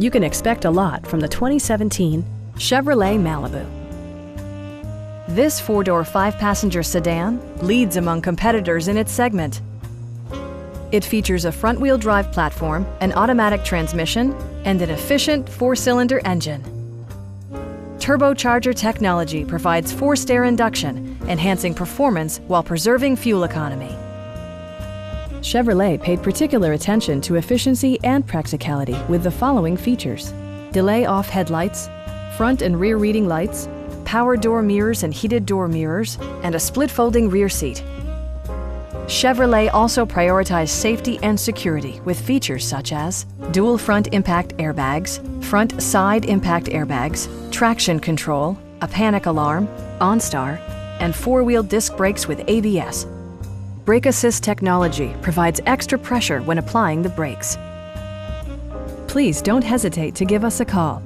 You can expect a lot from the 2017 Chevrolet Malibu. This four-door, five-passenger sedan leads among competitors in its segment. It features a front-wheel drive platform, an automatic transmission, and an efficient four-cylinder engine. Turbocharger technology provides forced air induction, enhancing performance while preserving fuel economy. Chevrolet paid particular attention to efficiency and practicality with the following features: delay-off headlights, front and rear reading lights, power door mirrors and heated door mirrors, and a split-folding rear seat. Chevrolet also prioritized safety and security with features such as dual front impact airbags, front side impact airbags, traction control, a panic alarm, OnStar, and four-wheel disc brakes with ABS. Brake Assist technology provides extra pressure when applying the brakes. Please don't hesitate to give us a call.